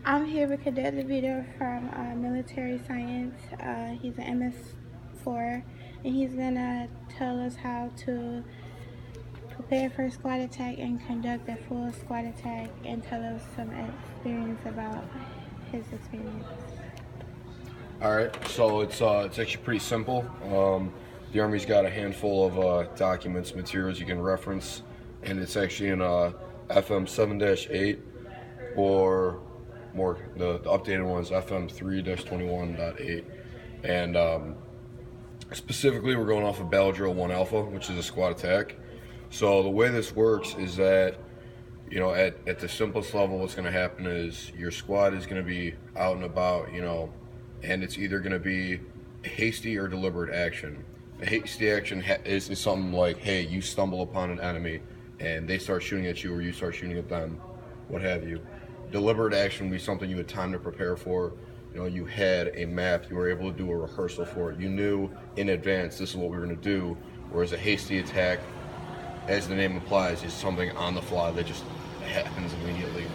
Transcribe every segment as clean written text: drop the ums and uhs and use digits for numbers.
I'm here with Cadet DeVito from Military Science. He's an MS4, and he's gonna tell us how to prepare for a squad attack and conduct a full squad attack, and tell us some experience about his experience. All right, so it's actually pretty simple. The Army's got a handful of documents, materials you can reference, and it's actually in FM 7-8 or more. The updated one is FM 3-21.8, and specifically we're going off of Battle Drill 1 Alpha, which is a squad attack. So the way this works is that at the simplest level, what's going to happen is your squad is going to be out and about, and it's either going to be a hasty or deliberate action. A hasty action is something like, hey, you stumble upon an enemy and they start shooting at you or you start shooting at them, what have you. Deliberate action would be something you had time to prepare for. You had a map, you were able to do a rehearsal for it. You knew in advance this is what we were going to do, whereas a hasty attack, as the name implies, is something on the fly that just happens immediately.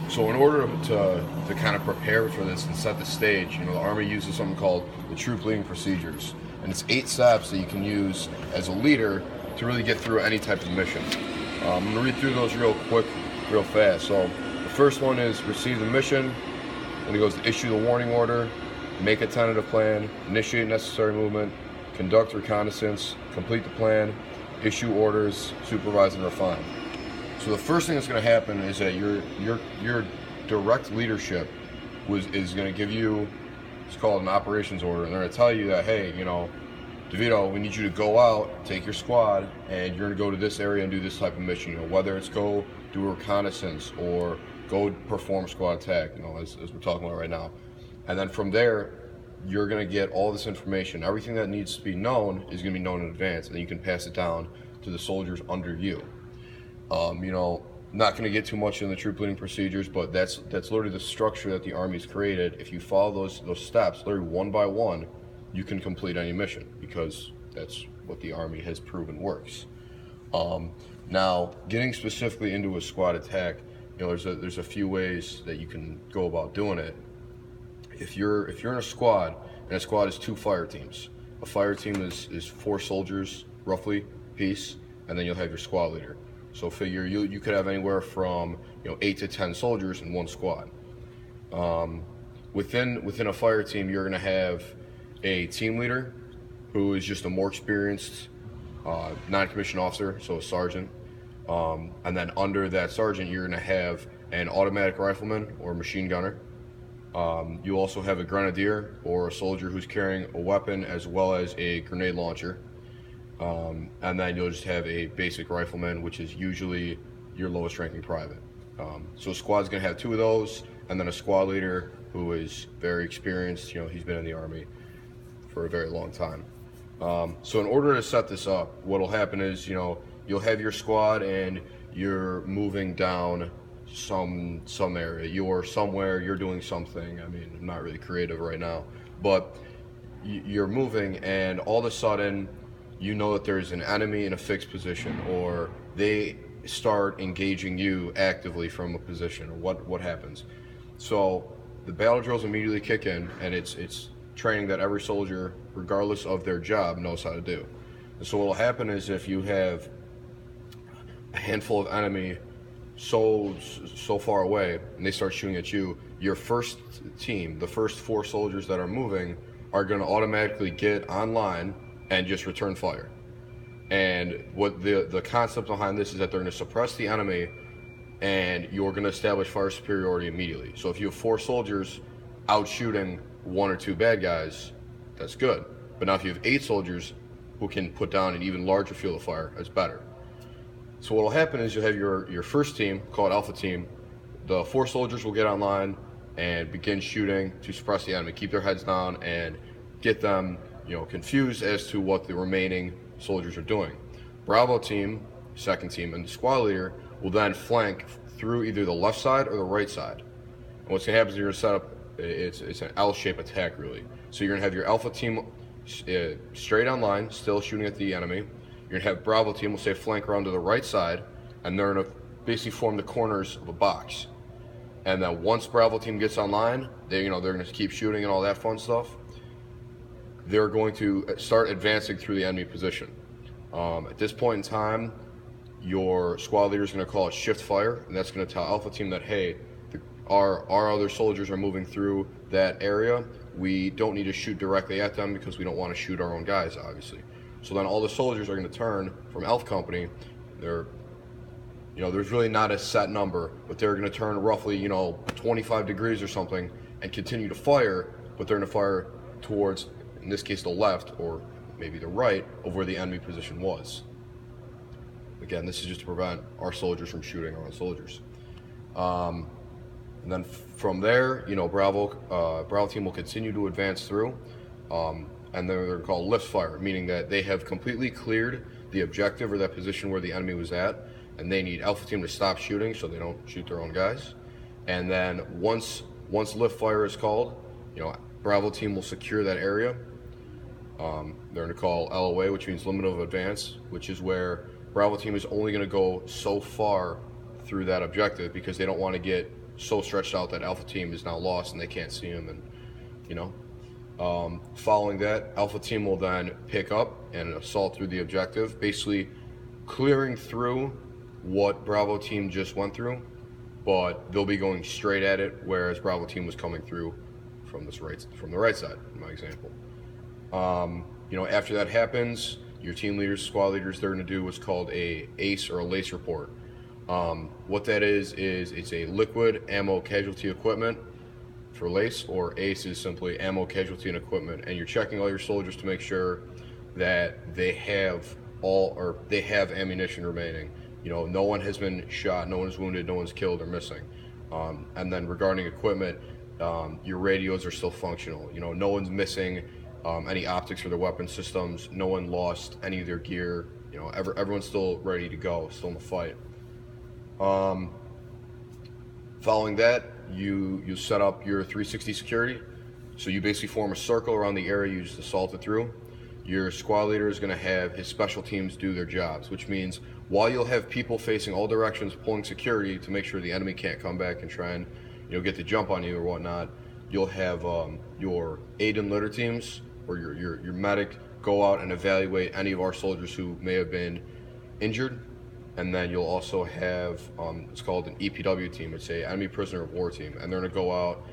So in order to kind of prepare for this and set the stage, the Army uses something called the troop leading procedures. And it's 8 steps that you can use as a leader to really get through any type of mission. I'm going to read through those real quick, real fast. So the first one is receive the mission. Then it goes to issue the warning order, make a tentative plan, initiate necessary movement, conduct reconnaissance, complete the plan, issue orders, supervise and refine. So the first thing that's going to happen is that your direct leadership is going to give you, it's called an operations order, and they're going to tell you that, hey, DeVito, we need you to go out, take your squad, and you're going to go to this area and do this type of mission. Whether it's go do a reconnaissance or go perform squad attack, as we're talking about right now. And then from there, you're going to get all this information. Everything that needs to be known is going to be known in advance, and then you can pass it down to the soldiers under you. Not going to get too much in the troop leading procedures, but that's literally the structure that the Army's created. If you follow those steps, literally one by one, you can complete any mission because that's what the Army has proven works. Now, getting specifically into a squad attack, there's a few ways that you can go about doing it. If you're in a squad, and a squad is 2 fire teams. A fire team is 4 soldiers roughly piece, and then you'll have your squad leader. So figure you could have anywhere from 8 to 10 soldiers in one squad. Within a fire team, you're going to have a team leader who is just a more experienced non-commissioned officer, so a sergeant. And then under that sergeant, you're going to have an automatic rifleman or machine gunner. You also have a grenadier or a soldier who's carrying a weapon as well as a grenade launcher. And then you'll just have a basic rifleman, which is usually your lowest ranking private. So a squad's going to have 2 of those, and then a squad leader who is very experienced. He's been in the Army for a very long time. So in order to set this up, what'll happen is, you'll have your squad and you're moving down some area. You're somewhere, you're doing something. I'm not really creative right now, but you're moving, and all of a sudden, that there's an enemy in a fixed position, or they start engaging you actively from a position, or what happens. So the battle drills immediately kick in, and it's training that every soldier, regardless of their job, knows how to do. And so what will happen is if you have a handful of enemy so far away and they start shooting at you, your first team, the first 4 soldiers that are moving, are going to automatically get online and just return fire. And what the concept behind this is that they're going to suppress the enemy, and you're going to establish fire superiority immediately. So if you have 4 soldiers out shooting 1 or 2 bad guys, that's good. But now if you have 8 soldiers who can put down an even larger field of fire, that's better. So what will happen is you'll have your first team, call it Alpha Team. The 4 soldiers will get online and begin shooting to suppress the enemy, keep their heads down, and get them confused as to what the remaining soldiers are doing. Bravo team, second team, and the squad leader will then flank through either the left side or the right side. And what's going to happen is you're going to set up, it's an L-shaped attack really. So you're going to have your Alpha team straight on line, still shooting at the enemy. You're going to have Bravo team will say flank around to the right side, and they're going to basically form the corners of a box. And then once Bravo team gets online, they're going to keep shooting and all that fun stuff. They're going to start advancing through the enemy position. At this point in time, your squad leader is going to call it shift fire, and that's going to tell Alpha Team that, hey, our other soldiers are moving through that area. We don't need to shoot directly at them because we don't want to shoot our own guys, obviously. So then all the soldiers are going to turn from Alpha Company. There's really not a set number, but they're going to turn roughly, 25 degrees or something and continue to fire, but they're going to fire towards, in this case, the left or maybe the right of where the enemy position was. Again, this is just to prevent our soldiers from shooting our own soldiers. And then from there, Bravo team will continue to advance through, and they're called lift fire, meaning that they have completely cleared the objective or that position where the enemy was at, and they need Alpha Team to stop shooting so they don't shoot their own guys. And then once lift fire is called, Bravo Team will secure that area. They're going to call LOA, which means limit of advance, which is where Bravo Team is only going to go so far through that objective because they don't want to get so stretched out that Alpha Team is now lost and they can't see them. And following that, Alpha Team will then pick up and assault through the objective, basically clearing through what Bravo Team just went through, but they'll be going straight at it, whereas Bravo Team was coming through from the right side, in my example. After that happens, your team leaders, squad leaders, they're going to do what's called a ACE or a LACE report. What that is it's a liquid ammo casualty equipment for LACE, or ACE is simply ammo casualty and equipment, and you're checking all your soldiers to make sure that they have ammunition remaining. No one has been shot, no one's wounded, no one's killed or missing. And then regarding equipment, your radios are still functional. No one's missing any optics for their weapon systems. No one lost any of their gear. Everyone's still ready to go, still in the fight. Following that, you set up your 360 security. So you basically form a circle around the area you just assaulted through. Your squad leader is going to have his special teams do their jobs, which means while you'll have people facing all directions pulling security to make sure the enemy can't come back and try and get the jump on you or whatnot, you'll have your aid and litter teams or your medic go out and evaluate any of our soldiers who may have been injured. And then you'll also have, it's called an EPW team. It's a enemy prisoner of war team. And they're going to go out